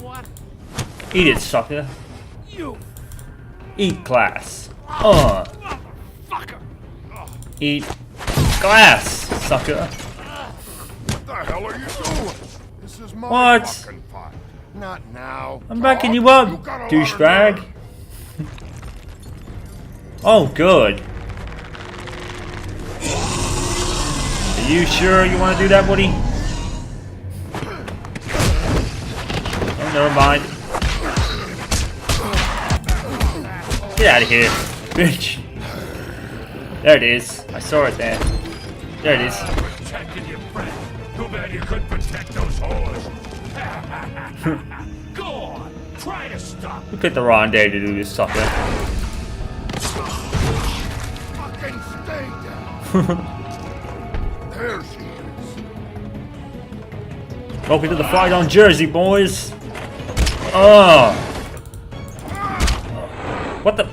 what? Eat it, sucker. You Eat glass. fucker. Eat glass, sucker. What the hell are you doing? This is my What? fucking fight. Not now. I'm backing you Talk. up, got a lot of douchebag. nerve. Oh, good. Are you sure you want to do that, Woody? Oh, never mind. Get out of here, bitch. There it is. I saw it there. There it is. Protecting your friend. Too bad you couldn't protect those whores. Go on. Try to stop. We picked the wrong day to do this, sucker. Fucking stay down. There she is. Welcome to the fight on Jersey, boys. Oh. What the?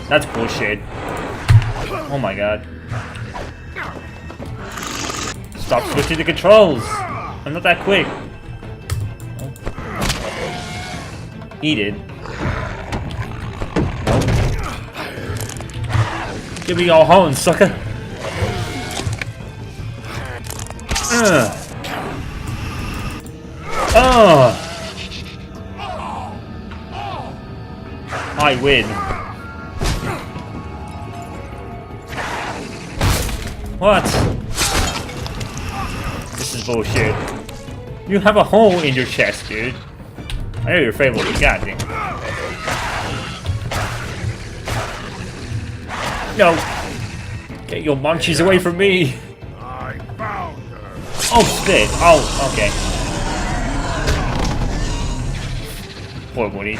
That's bullshit. Oh my god. Stop switching the controls. I'm not that quick. Oh. Eat it. Nope. Give me your horn, sucker. I win. What? This is bullshit. You have a hole in your chest, dude. I know you're afraid of what you got, dude. No! Get your munchies away from me! I found her. Oh, shit! Oh, okay. Poor Woody.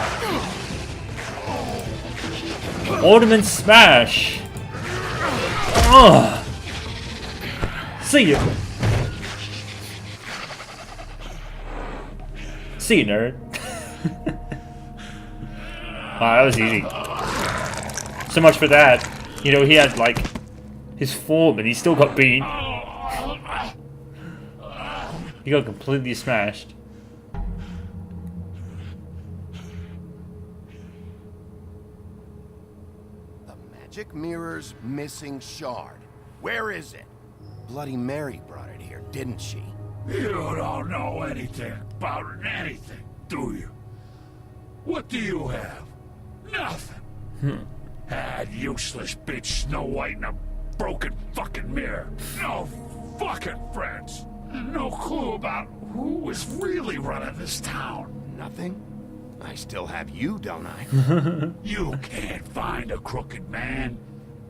Ornament smash! Ugh! See you! See you, nerd. Wow, that was easy. So much for that. You know, he had, like, his form and he still got beaten. He got completely smashed. The magic mirror's missing shard. Where is it? Bloody Mary brought it here, didn't she? You don't know anything about anything, do you? What do you have? Nothing. Had useless bitch Snow White and a broken fucking mirror. No fucking friends. No clue about who was really running this town. Nothing? I still have you, don't I? You can't find a crooked man.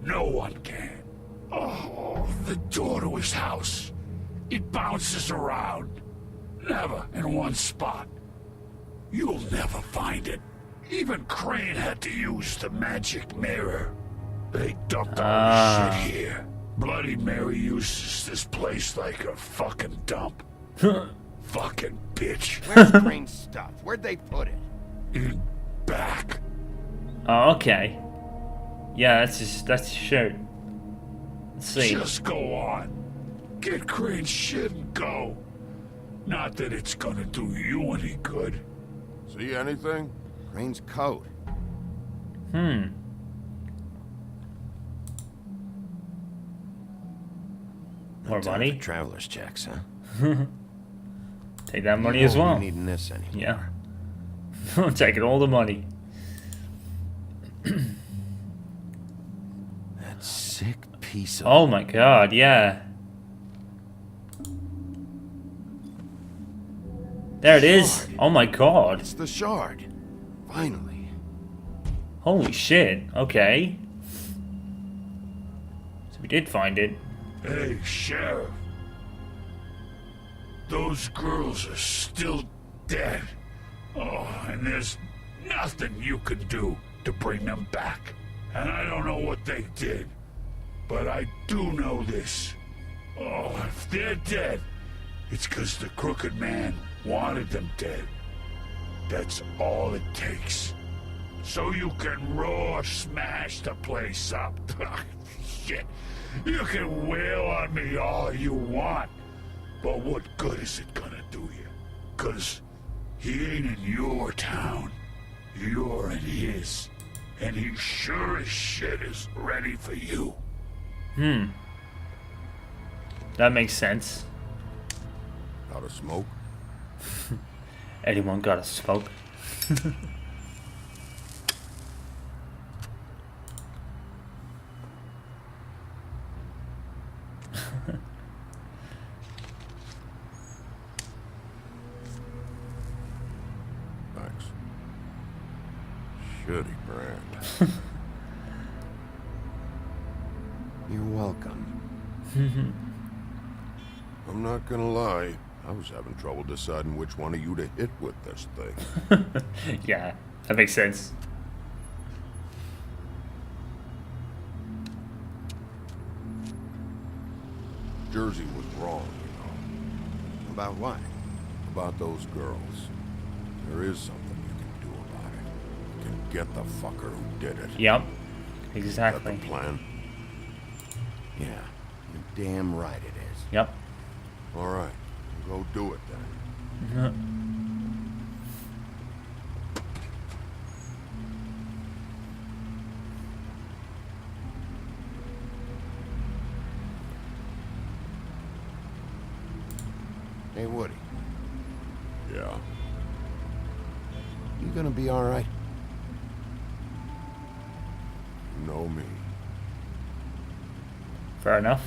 No one can. Oh, the door to his house. It bounces around. Never in one spot. You'll never find it. Even Crane had to use the magic mirror. They dumped all the shit here. Bloody Mary uses this place like a fucking dump. Fucking bitch. Where's Crane's stuff? Where'd they put it? In back. Oh, okay. Yeah, that's his shirt. Let's see. Just go on. Get Crane's shit and go. Not that it's gonna do you any good. See anything? Crane's coat. More No time money? for traveler's checks, huh? Take that money You as won't well. be needing this anymore. Yeah. I'm taking all the money. That sick piece of... Oh my god, yeah. There it is. Oh my god. It's the shard. Finally. Holy shit. Okay. So we did find it. Hey, Sheriff. Those girls are still dead. Oh, and there's nothing you can do to bring them back. And I don't know what they did, but I do know this. Oh, if they're dead, it's 'cause the crooked man wanted them dead. That's all it takes. So you can roar smash the place up. Shit. You can wail on me all you want, but what good is it gonna do you? 'Cause He ain't in your town. You're in his. And he sure as shit is ready for you. That makes sense. Out of smoke? Anyone got a smoke? Thanks. Shitty brand. You're welcome. I'm not gonna lie. I was having trouble deciding which one of you to hit with this thing. Yeah, that makes sense. Jersey was wrong, you know. About what? About those girls. There is something you can do about it. You can get the fucker who did it. Yep, Is exactly. that the plan? Yeah, you're damn right it is. Yep. All right, go do it then. Hey, Woody. Yeah? You gonna be all right? You know me. Fair enough.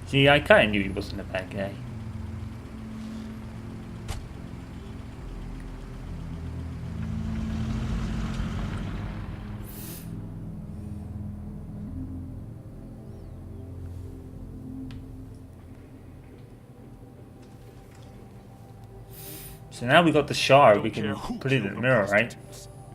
See, I kind of knew he wasn't a bad guy. So now we got the shard, we can put it in the mirror, right?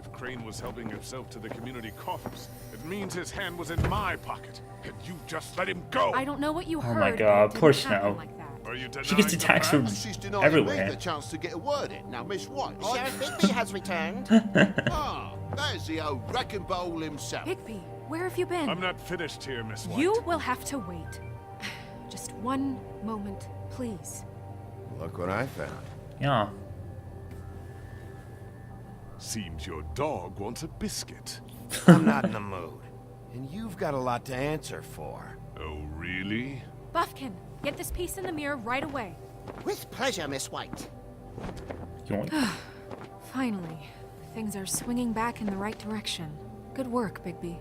If Crane was helping himself to the community coffers, it means his hand was in my pocket, and you just let him go. I don't know what you heard. Oh my but god, it didn't poor happen Snow. like that. Are you She gets denying the attacks from facts? She's denying everywhere. me the chance to get a word in. Now, Miss White. Sheriff Bigby has returned. Ah, there's the old wrecking bowl himself. Higby, where have you been? I'm not finished here, Miss White. You will have to wait. Just one moment, please. Look what I found. Yeah. Seems your dog wants a biscuit. I'm not in the mood. And you've got a lot to answer for. Oh, really? Buffkin, get this piece in the mirror right away. With pleasure, Miss White. Yoink. Finally, things are swinging back in the right direction. Good work, Bigby.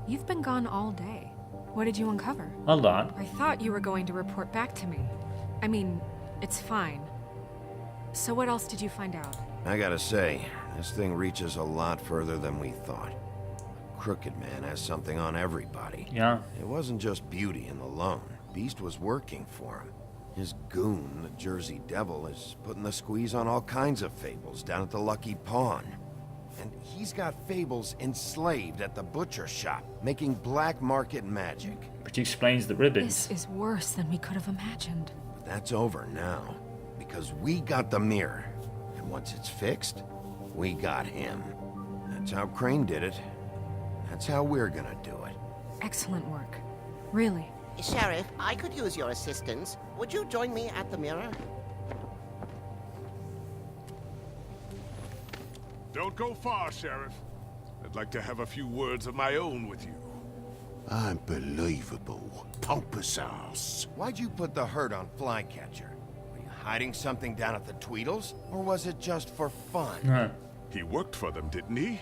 You've been gone all day. What did you uncover? A lot. I thought you were going to report back to me. I mean, it's fine. So what else did you find out? I gotta say, this thing reaches a lot further than we thought. Crooked Man has something on everybody. Yeah. It wasn't just Beauty and the Lone. Beast was working for him. His goon, the Jersey Devil, is putting the squeeze on all kinds of fables down at the Lucky Pawn. And he's got fables enslaved at the butcher shop, making black market magic. Which explains the ribbons. This is worse than we could have imagined. But that's over now, because we got the mirror. And once it's fixed, we got him. That's how Crane did it. That's how we're gonna do it. Excellent work. Really. Sheriff, I could use your assistance. Would you join me at the mirror? Don't go far, Sheriff. I'd like to have a few words of my own with you. Unbelievable. Pompous ass. Why'd you put the hurt on Flycatcher? Were you hiding something down at the Tweedles? Or was it just for fun? Huh. He worked for them, didn't he?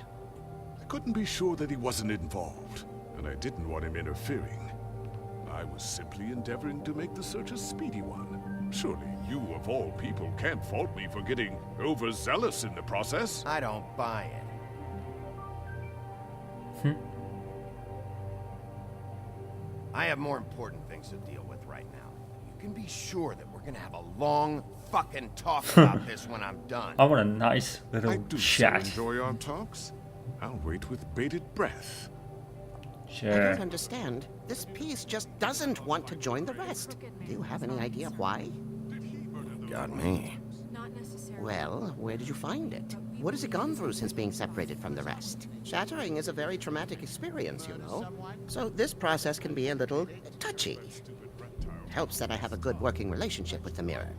I couldn't be sure that he wasn't involved, and I didn't want him interfering. I was simply endeavoring to make the search a speedy one. Surely you, of all people, can't fault me for getting overzealous in the process. I don't buy it. I have more important things to deal with right now. You can be sure that we're gonna have a long fucking talk about this when I'm done. I want a nice I little do so chat. enjoy our talks. I'll wait with bated breath. I Sure. don't understand. This piece just doesn't want to join the rest. Do you have any idea why? Got me. Not necessarily. Well, where did you find it? What has it gone through since being separated from the rest? Shattering is a very traumatic experience, you know. So this process can be a little touchy. helps that I have a good working relationship with the mirror.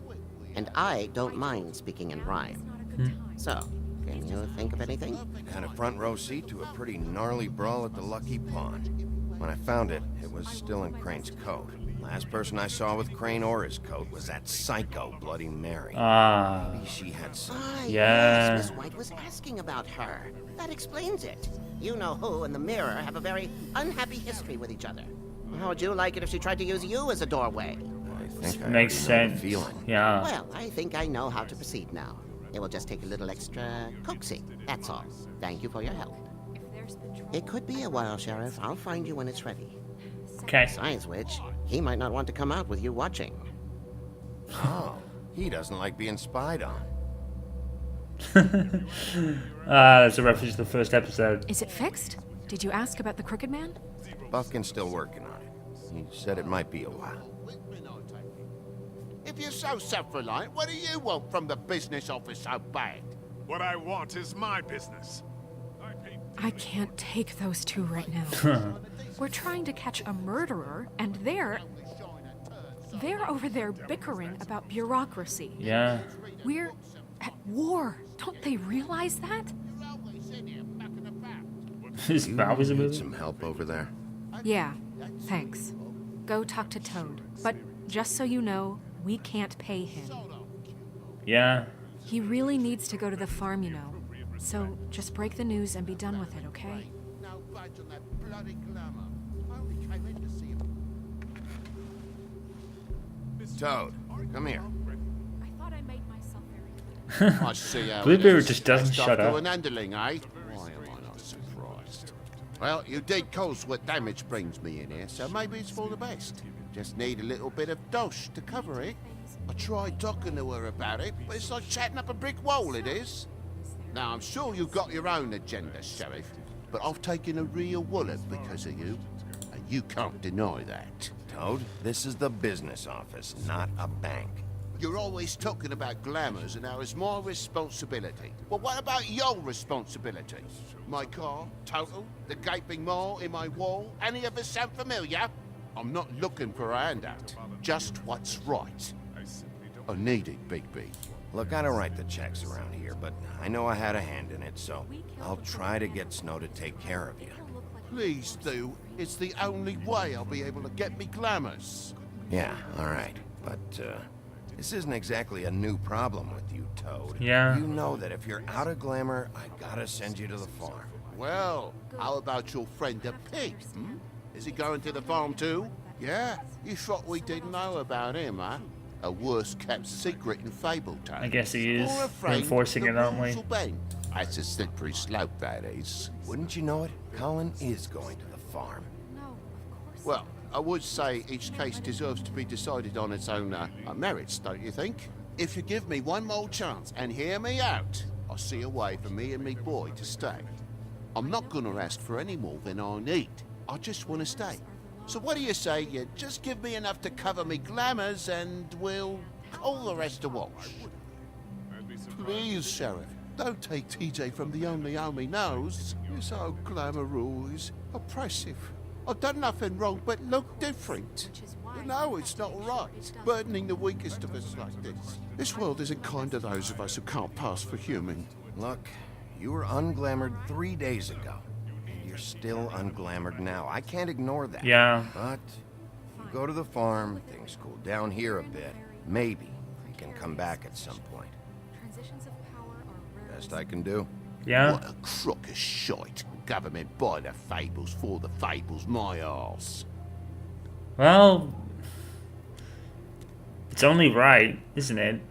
And I don't mind speaking in rhyme. So, can you think of anything? Had a front row seat to a pretty gnarly brawl at the Lucky Pond. When I found it, it was still in Crane's coat. Last person I saw with Crane or his coat was that psycho Bloody Mary. Ah, Maybe she had some... Ah, Yeah. yes, Miss White was asking about her. That explains it. You know who and the mirror have a very unhappy history with each other. How would you like it if she tried to use you as a doorway? I think I makes already know the sense. feeling. Yeah. Well, I think I know how to proceed now. It will just take a little extra coaxing, that's all. Thank you for your help. If there's been trouble, It could be a while, Sheriff. I'll find you when it's ready. Okay. Besides which, he might not want to come out with you watching. Oh, he doesn't like being spied on. That's a reference to the first episode. is it fixed? Did you ask about the Crooked Man? Buffkin's still working on it. He said it might be a while. If you're so self-reliant, what do you want from the business office so bad? What I want is my business. I can't take those two right now. We're trying to catch a murderer, and they're over there bickering about bureaucracy. Yeah. We're at war. Don't they realize that? His mouth is a Need movie. some help over there? Yeah, thanks. Go talk to Toad. But just so you know, we can't pay him. Yeah. He really needs to go to the farm, you know. So just break the news and be done with it, okay? No budge on that bloody glamour. I only came in to see him. Toad, come here. I thought I made myself very clear. I see how Blueberry it is. just doesn't That's shut off to up. an underling, eh? Why am I not surprised? Well, you did cause what damage brings me in here, so maybe it's for the best. Just need a little bit of dosh to cover it. I tried talking to her about it, but it's like chatting up a brick wall, it is. Now, I'm sure you've got your own agenda, Sheriff, but I've taken a real wallop because of you, and you can't deny that. Toad, this is the business office, not a bank. You're always talking about glamours and how it's my responsibility. Well, what about your responsibility? My car, total, the gaping maw in my wall, any of us sound familiar? I'm not looking for a handout, just what's right. I need it, Bigby. Look, I don't write the checks around here, but I know I had a hand in it, so I'll try to get Snow to take care of you. Please do. It's the only way I'll be able to get me glamours. Yeah, all right. But, this isn't exactly a new problem with you, Toad. Yeah. You know that if you're out of glamour, I gotta send you to the farm. Well, how about your friend the pig, hmm? Is he going to the farm too? Yeah? You thought we didn't know about him, huh? A worse-kept secret in Fabletown. I guess he is. Or We're afraid enforcing the it, aren't we? rules will bend. That's a slippery slope, that is. Wouldn't you know it? Colin is going to the farm. No, of course. Well, I would say each case deserves to be decided on its own merits, don't you think? If you give me one more chance and hear me out, I'll see a way for me and me boy to stay. I'm not gonna ask for any more than I need. I just want to stay. So what do you say you just give me enough to cover me glamours and we'll call the rest a wash? Please, Sheriff, don't take TJ from the only home he knows. You're so glamorous, oppressive. I've done nothing wrong but look different. You know it's not right, burdening the weakest of us like this. This world isn't kind to those of us who can't pass for human. Look, you were unglamoured 3 days ago. And you're still unglamoured now. I can't ignore that. Yeah. But you go to the farm, things cool down here a bit. Maybe you can come back at some point. Transitions of power are rare. Best I can do. Yeah. What a crock of shite. Government by the fables, for the fables, my arse. Well, it's only right, isn't it?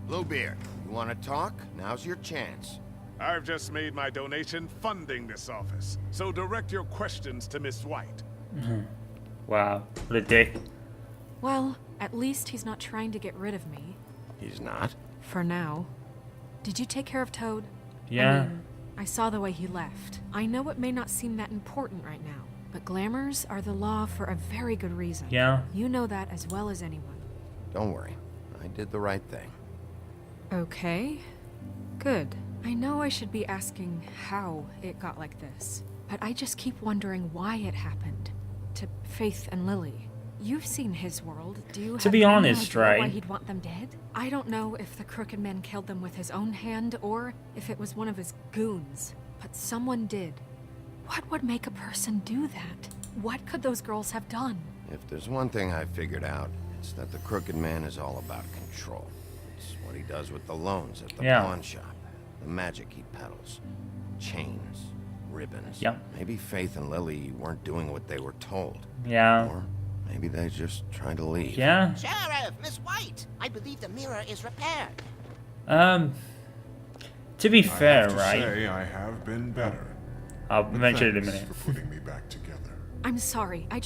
Bluebeard, you want to talk? Now's your chance. I've just made my donation funding this office, so direct your questions to Miss White. Wow, what a dick. Well, at least he's not trying to get rid of me. He's not. For now. Did you take care of Toad? Yeah. I saw the way he left. I know it may not seem that important right now, but glamours are the law for a very good reason. Yeah. You know that as well as anyone. Don't worry. I did the right thing. Okay. Good. I know I should be asking how it got like this, but I just keep wondering why it happened. To Faith and Lily. You've seen his world. Do you To have be any honest, idea why right? he'd want them dead? I don't know if the Crooked Man killed them with his own hand or if it was one of his goons, but someone did. What would make a person do that? What could those girls have done? If there's one thing I figured out, it's that the Crooked Man is all about control. It's what he does with the loans at the Yeah. pawn shop, the magic he peddles, chains, ribbons. Yep. Maybe Faith and Lily weren't doing what they were told. Yeah. Or maybe they just tried to leave. Yeah. Sheriff, Miss White, I believe the mirror is repaired. To be I fair, have to right? say I have been better. I'll mention it in a Thanks minute. for putting me back together. I'm sorry, I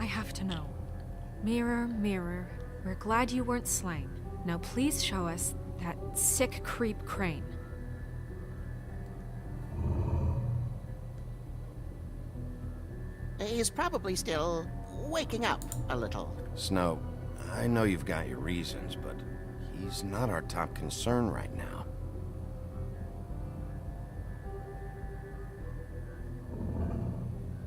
have to know. Mirror, mirror, we're glad you weren't slain. Now please show us that sick creep Crane. He's probably still waking up a little. Snow, I know you've got your reasons, but he's not our top concern right now.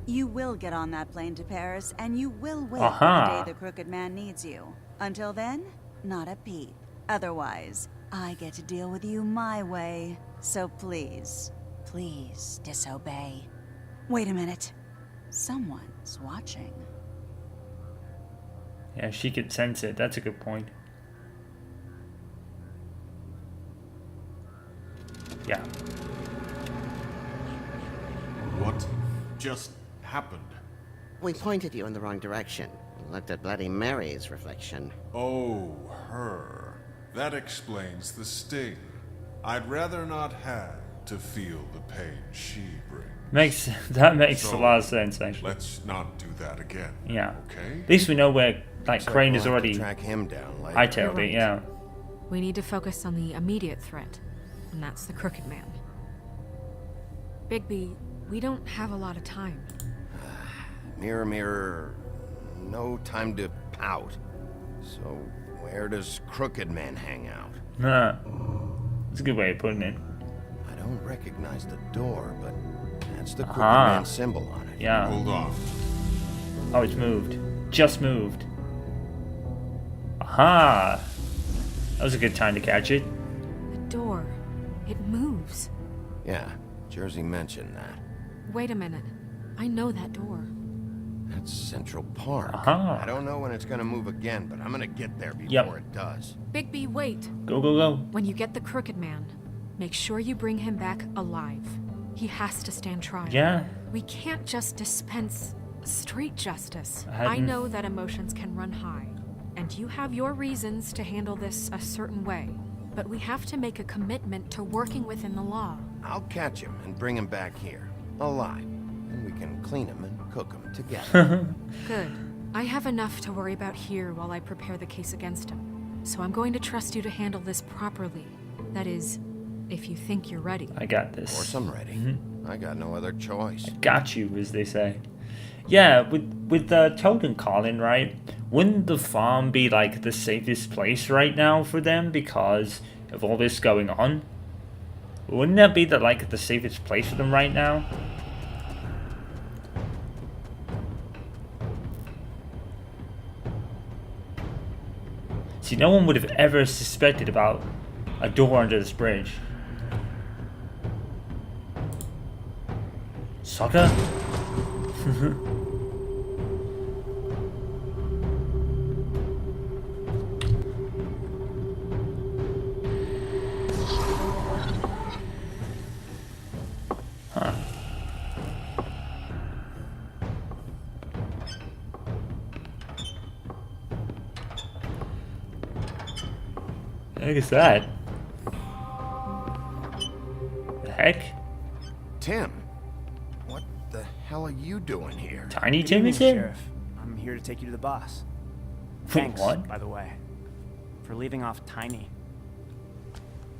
You will get on that plane to Paris, and you will wait Aha. for the day the Crooked Man needs you. Until then, not a peep. Otherwise, I get to deal with you my way. So please, please disobey. Wait a minute. Someone's watching. Yeah, she could sense it. That's a good point. Yeah. What just happened? We pointed you in the wrong direction. Looked at Bloody Mary's reflection. Oh, her. That explains the sting. I'd rather not have to feel the pain she brings. That makes So, a lot of sense, actually. Let's not do that again. Yeah. Okay? At least we know where, like, So Crane we'll is have to already track him down later. hightailed You're it, right. yeah. We need to focus on the immediate threat, and that's the Crooked Man. Bigby, we don't have a lot of time. Mirror, mirror, no time to pout. So, where does Crooked Man hang out? Nah. It's a good way of putting it. I don't recognize the door, but that's the Crooked Aha. Man symbol on it. Yeah. Hold on. Oh, it's moved. Just moved. Aha! That was a good time to catch it. The door, it moves. Yeah, Jersey mentioned that. Wait a minute. I know that door. That's Central Park. Aha. I don't know when it's gonna move again, but I'm gonna get there before Yep. it does. Bigby, wait. Go, go, go. When you get the Crooked Man, make sure you bring him back alive. He has to stand trial. Yeah. We can't just dispense street justice. I I hadn't- know that emotions can run high, and you have your reasons to handle this a certain way. But we have to make a commitment to working within the law. I'll catch him and bring him back here, alive. And we can clean him and cook him together. Good. I have enough to worry about here while I prepare the case against him. So I'm going to trust you to handle this properly. That is, if you think you're ready. I got Of this. course I'm ready. I got no other choice. Got you, as they say. Yeah, with Toad Colin, right? Wouldn't the farm be like the safest place right now for them because of all this going on? Wouldn't that be the safest place for them right now? See, no one would have ever suspected about a door under this bridge. Sucker? Look at that. The heck? Tim, what the hell are you doing here? Tiny Good Tim evening, is in? Sheriff. I'm here to take you to the boss. Wait, Thanks, what? by the way, for leaving off Tiny.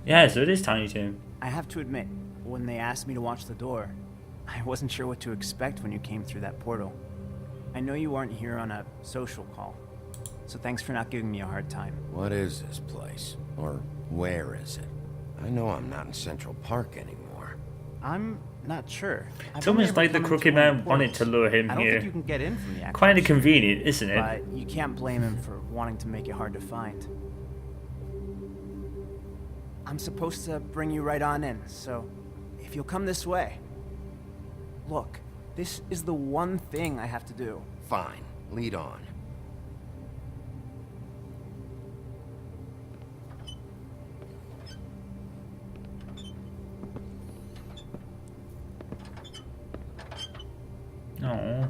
Yeah, so it is Tiny Tim. I have to admit, when they asked me to watch the door, I wasn't sure what to expect when you came through that portal. I know you aren't here on a social call, so thanks for not giving me a hard time. What is this place? Or where is it? I know I'm not in Central Park anymore. I'm not sure. It's almost like the Crooked Man wanted to lure him I don't here. think you can get in from the actual Kind of ship, convenient, isn't it? but you can't blame him for wanting to make it hard to find. I'm supposed to bring you right on in, so if you'll come this way. Look, this is the one thing I have to do. Fine. Lead on. Oh.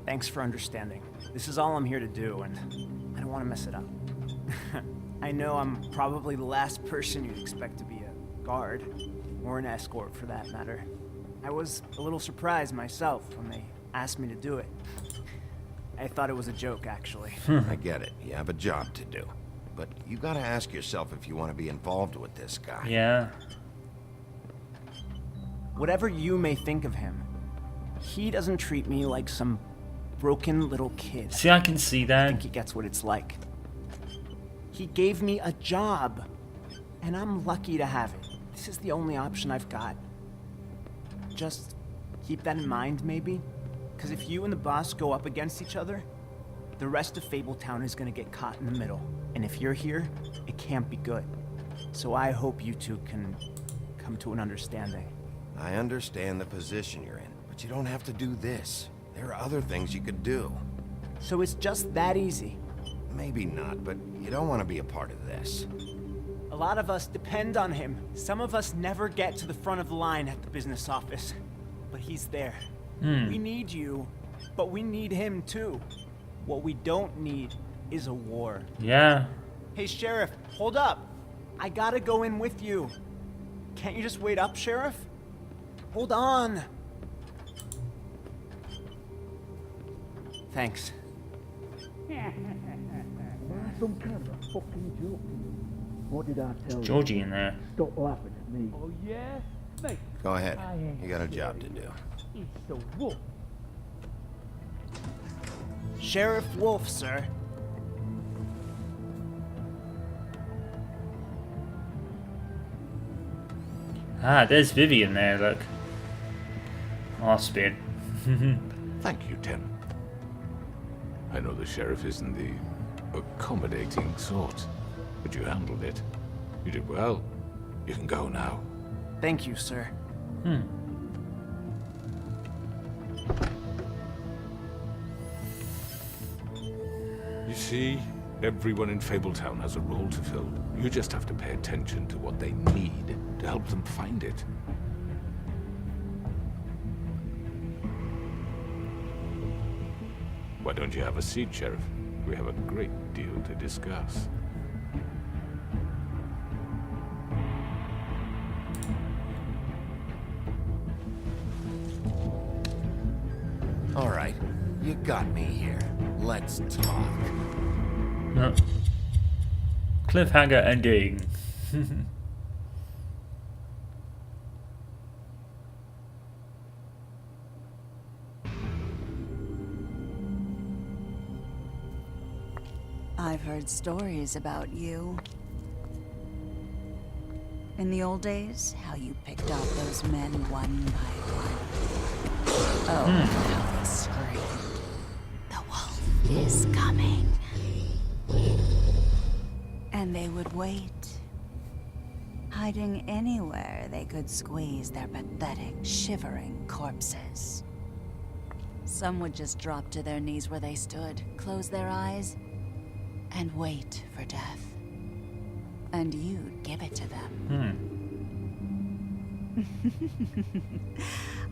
Thanks for understanding. This is all I'm here to do, and I don't want to mess it up. I know I'm probably the last person you'd expect to be a guard, or an escort for that matter. I was a little surprised myself when they asked me to do it. I thought it was a joke, actually. I get it. You have a job to do. But you gotta ask yourself if you want to be involved with this guy. Yeah. Whatever you may think of him, he doesn't treat me like some broken little kid. See, I can see I that. think he gets what it's like. He gave me a job, and I'm lucky to have it. This is the only option I've got. Just keep that in mind, maybe? Because if you and the boss go up against each other, the rest of Fabletown is gonna get caught in the middle. And if you're here, it can't be good. So I hope you two can come to an understanding. I understand the position you're in, but you don't have to do this. There are other things you could do. So it's just that easy. Maybe not, but you don't want to be a part of this. A lot of us depend on him. Some of us never get to the front of the line at the business office. But he's there. We need you, but we need him too. What we don't need is a war. Yeah. Hey, Sheriff, hold up. I gotta go in with you. Can't you just wait up, Sheriff? Hold on. Thanks. Some kind of a fucking joke. What did I tell you? Georgie in there. Stop laughing at me. Oh yeah? Mate, Go ahead. You got a job to do. it's the wolf. Sheriff Wolf, sir. Ah, there's Vivian there, look. Oh, Speed. Thank you, Tim. I know the sheriff isn't the accommodating sort, but you handled it. You did well. You can go now. Thank you, sir. You see, everyone in Fabletown has a role to fill. You just have to pay attention to what they need to help them find it. Why don't you have a seat, Sheriff? We have a great deal to discuss. All right. You got me here. Let's talk. No. Cliffhanger ending. I've heard stories about you. In the old days, how you picked off those men one by one. Oh, how they screamed. The wolf is coming. And they would wait, hiding anywhere they could squeeze their pathetic, shivering corpses. Some would just drop to their knees where they stood, close their eyes, and wait for death. And you'd give it to them.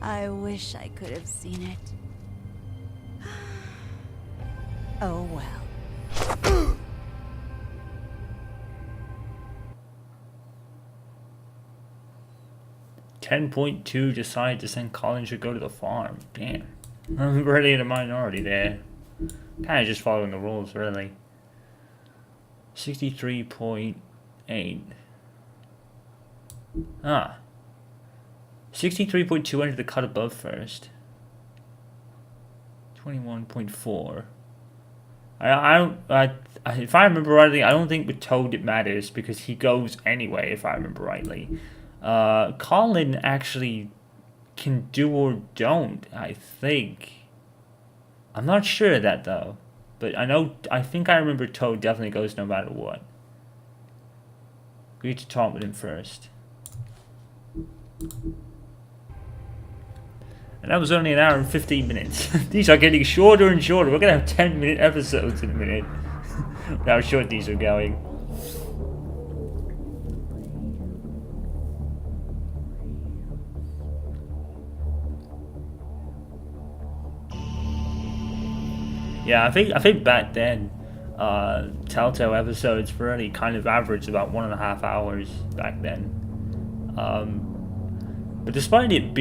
I wish I could have seen it. Oh well. 10.2 decide to send Colin to go to the farm. Damn. I'm really in a minority there. Kind of just following the rules, really. 63.8. Ah. 63.2 entered the cut above first. 21.4. If I remember rightly, I don't think with Toad it matters because he goes anyway, if I remember rightly. Colin actually can do or don't, I think. I'm not sure of that though. But I think I remember Toad definitely goes no matter what. We need to talk with him first. And that was only an hour and 15 minutes. These are getting shorter and shorter. We're going to have 10-minute episodes in a minute. How short these are going. Yeah, I think back then, Telltale episodes were only kind of average about 1.5 hours back then. But despite it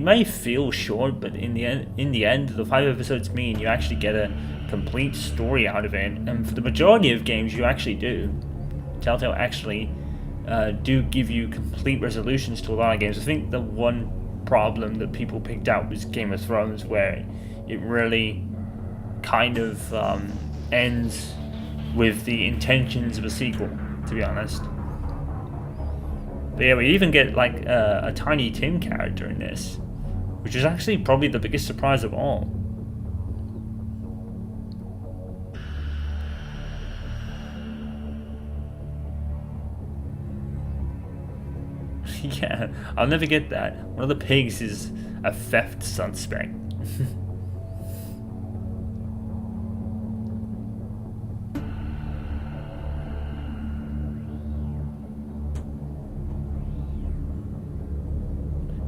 may feel short, but in the end, the 5 episodes mean you actually get a complete story out of it, and for the majority of games, you actually do. Telltale actually do give you complete resolutions to a lot of games. I think the one problem that people picked out was Game of Thrones, where it really kind of ends with the intentions of a sequel, to be honest. But yeah, we even get like a Tiny Tim character in this, which is actually probably the biggest surprise of all. Yeah, I'll never get that. One of the pigs is a theft suspect.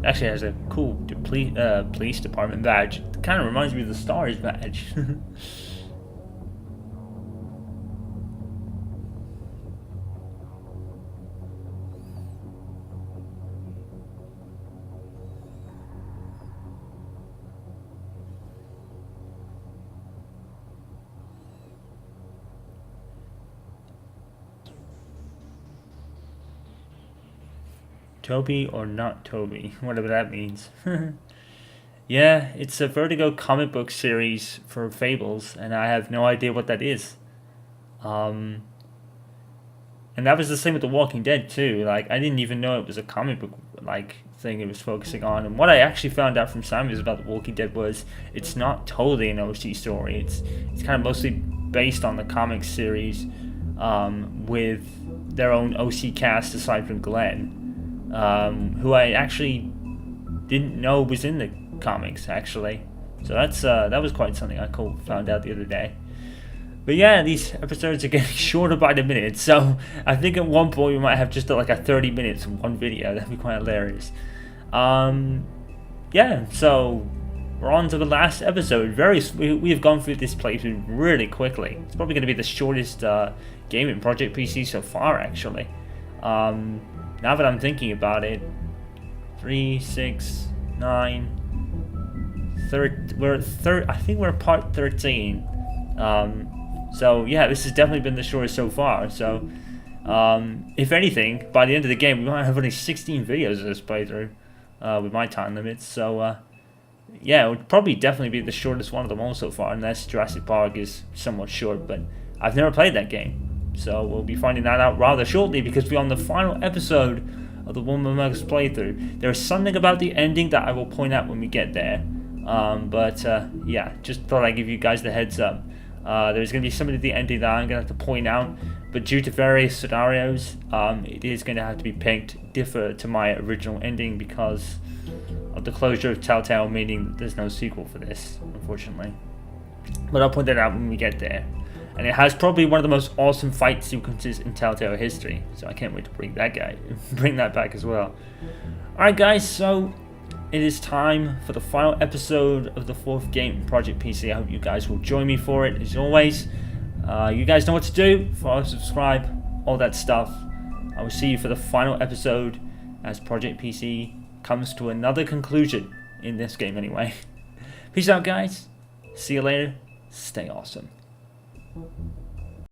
Actually has a cool police department badge. It kind of reminds me of the STARS badge. Toby or not Toby, whatever that means. Yeah, it's a Vertigo comic book series for Fables, and I have no idea what that is. And that was the same with The Walking Dead too. Like, I didn't even know it was a comic book like thing it was focusing on. And what I actually found out from Samuels about The Walking Dead was it's not totally an OC story. It's kind of mostly based on the comic series, with their own OC cast aside from Glenn. Who I actually didn't know was in the comics, actually. So that was quite something I found out the other day. But yeah, these episodes are getting shorter by the minute, so I think at one point we might have just like a 30 minutes in one video. That'd be quite hilarious. Yeah, so we're on to the last episode. We have gone through this playthrough really quickly. It's probably going to be the shortest game in Project PC so far, actually. Now that I'm thinking about it, 3, 6, 9, 30. I think we're part 13. So yeah, this has definitely been the shortest so far. So, if anything, by the end of the game, we might have only 16 videos of this playthrough with my time limits. So, yeah, it would probably definitely be the shortest one of them all so far, unless Jurassic Park is somewhat short. But I've never played that game. So we'll be finding that out rather shortly, because we're on the final episode of the One Among Us playthrough. There's something about the ending that I will point out when we get there. Yeah, just thought I'd give you guys the heads up. There's going to be something at the ending that I'm going to have to point out, but due to various scenarios, it is going to have to be picked differ to my original ending because of the closure of Telltale, meaning that there's no sequel for this, unfortunately. But I'll point that out when we get there. And it has probably one of the most awesome fight sequences in Telltale history. So I can't wait to bring that back as well. Alright guys, so it is time for the final episode of the 4th game in Project PC. I hope you guys will join me for it, as always. You guys know what to do. Follow, subscribe, all that stuff. I will see you for the final episode as Project PC comes to another conclusion in this game anyway. Peace out guys. See you later. Stay awesome.